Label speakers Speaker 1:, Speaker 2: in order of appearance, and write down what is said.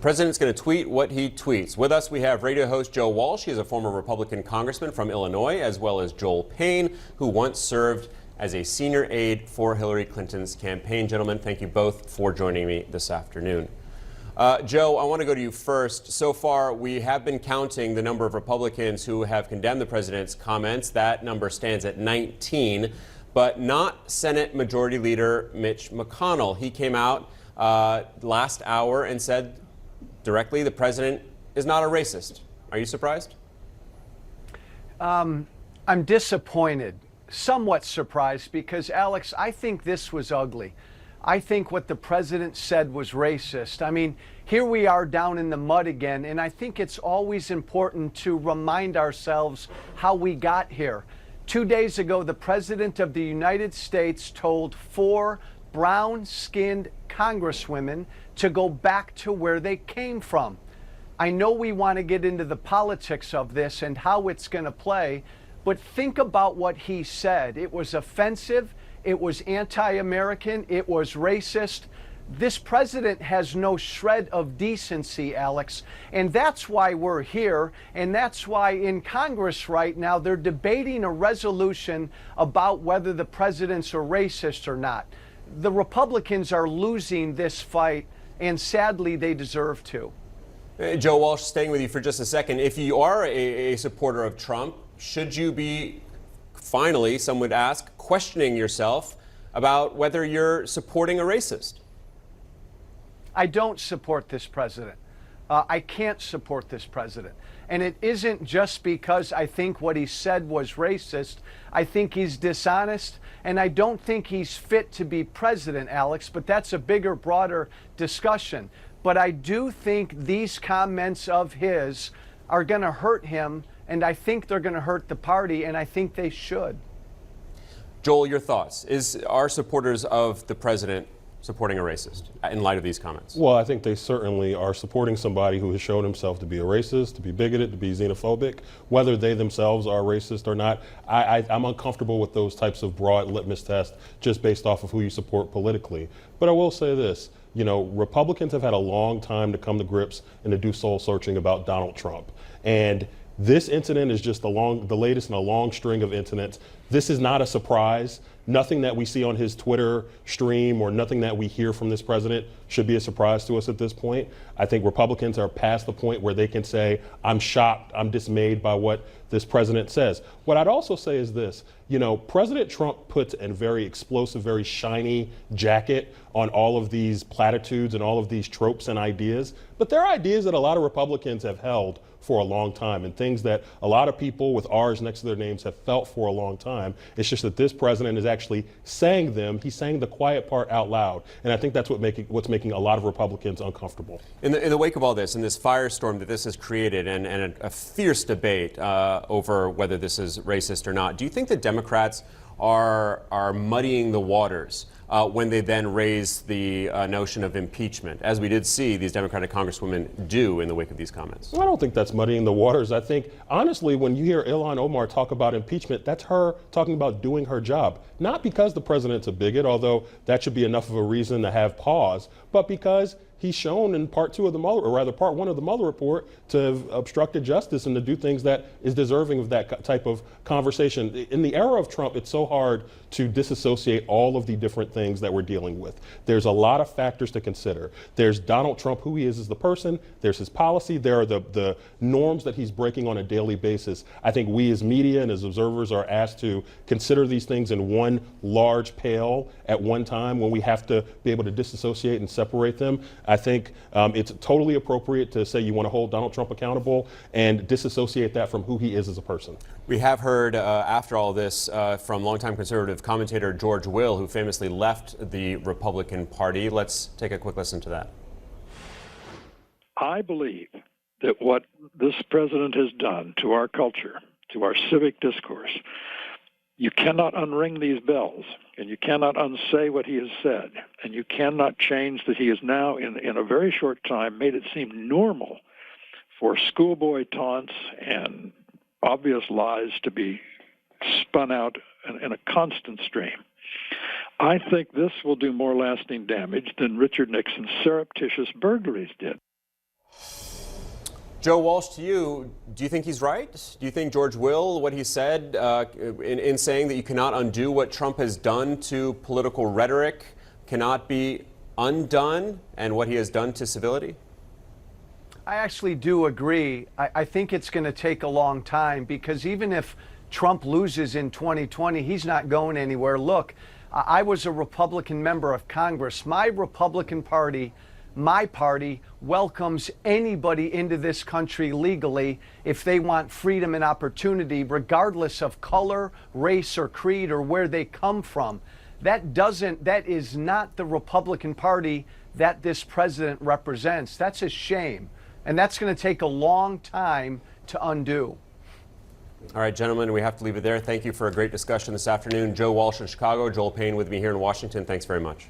Speaker 1: president's going to tweet what he tweets. With us, we have radio host Joe Walsh. He is a former Republican congressman from Illinois, as well as Joel Payne, who once served as a senior aide for Hillary Clinton's campaign. Gentlemen, thank you both for joining me this afternoon. Joe, I want to go to you first. So far, we have been counting the number of Republicans who have condemned the president's comments. That number stands at 19, but not Senate Majority Leader Mitch McConnell. He came out last hour and said directly the president is not a racist. Are you surprised?
Speaker 2: I'm disappointed, somewhat surprised, because, Alex, I think this was ugly. I think what the president said was racist. I mean, here we are down in the mud again, and I think it's always important to remind ourselves how we got here. 2 days ago, the President of the United States told 4 brown-skinned congresswomen to go back to where they came from. I know we want to get into the politics of this and how it's going to play, but think about what he said. It was offensive. It was anti-American. It was racist. This president has no shred of decency, Alex, and that's why we're here, and that's why in Congress right now they're debating a resolution about whether the president's a racist or not. The Republicans are losing this fight, and sadly they deserve to.
Speaker 1: Joe Walsh, staying with you for just a second. If you are a supporter of Trump, should you be, finally, some would ask, questioning yourself about whether you're supporting a racist?
Speaker 2: I don't support this president. I can't support this president. And it isn't just because I think what he said was racist. I think he's dishonest, and I don't think he's fit to be president, Alex, but that's a bigger, broader discussion. But I do think these comments of his are going to hurt him, and I think they're going to hurt the party, and I think they should.
Speaker 1: Joel, your thoughts. Are supporters of the president supporting a racist in light of these comments?
Speaker 3: Well, I think they certainly are supporting somebody who has shown himself to be a racist, to be bigoted, to be xenophobic. Whether they themselves are racist or not, I'm uncomfortable with those types of broad litmus tests just based off of who you support politically. But I will say this, you know, Republicans have had a long time to come to grips and to do soul searching about Donald Trump. And this incident is just the latest in a long string of incidents. This is not a surprise. Nothing that we see on his Twitter stream or nothing that we hear from this president should be a surprise to us at this point. I think Republicans are past the point where they can say, I'm shocked, I'm dismayed by what this president says. What I'd also say is this, you know, President Trump puts a very explosive, very shiny jacket on all of these platitudes and all of these tropes and ideas, but they're ideas that a lot of Republicans have held for a long time and things that a lot of people with R's next to their names have felt for a long time. It's just that this president is actually saying them. He's saying the quiet part out loud. And I think that's what's making a lot of Republicans uncomfortable.
Speaker 1: In the wake of all this, in this firestorm that this has created and a fierce debate over whether this is racist or not, do you think the Democrats are muddying the waters when they then raise the notion of impeachment, as we did see these Democratic congresswomen do in the wake of these comments?
Speaker 3: Well, I don't think that's muddying the waters. I think, honestly, when you hear Ilhan Omar talk about impeachment, that's her talking about doing her job. Not because the president's a bigot, although that should be enough of a reason to have pause, but because he's shown in part 2 of the Mueller, or rather part 1 of the Mueller report, to have obstructed justice and to do things that is deserving of that type of conversation. In the era of Trump, it's so hard to disassociate all of the different things that we're dealing with. There's a lot of factors to consider. There's Donald Trump, who he is as the person. There's his policy. There are the norms that he's breaking on a daily basis. I think we as media and as observers are asked to consider these things in one large pail at one time when we have to be able to disassociate and separate them. I think it's totally appropriate to say you want to hold Donald Trump accountable and disassociate that from who he is as a person.
Speaker 1: We have heard after all this from longtime conservative commentator George Will, who famously left the Republican Party. Let's take a quick listen to that.
Speaker 4: I believe that what this president has done to our culture, to our civic discourse, you cannot unring these bells, and you cannot unsay what he has said, and you cannot change that he has now, in a very short time, made it seem normal for schoolboy taunts and obvious lies to be spun out in a constant stream. I think this will do more lasting damage than Richard Nixon's surreptitious burglaries did.
Speaker 1: Joe Walsh, to you, do you think he's right? Do you think George Will, what he said in saying that you cannot undo what Trump has done to political rhetoric, cannot be undone, and what he has done to civility?
Speaker 2: I actually do agree. I think it's going to take a long time, because even if Trump loses in 2020, he's not going anywhere. Look, I was a Republican member of Congress. My Republican Party, my party, welcomes anybody into this country legally if they want freedom and opportunity, regardless of color, race, or creed, or where they come from. That is not the Republican Party that this president represents. That's a shame. And that's going to take a long time to undo.
Speaker 1: All right, gentlemen, we have to leave it there. Thank you for a great discussion this afternoon. Joe Walsh in Chicago, Joel Payne with me here in Washington. Thanks very much.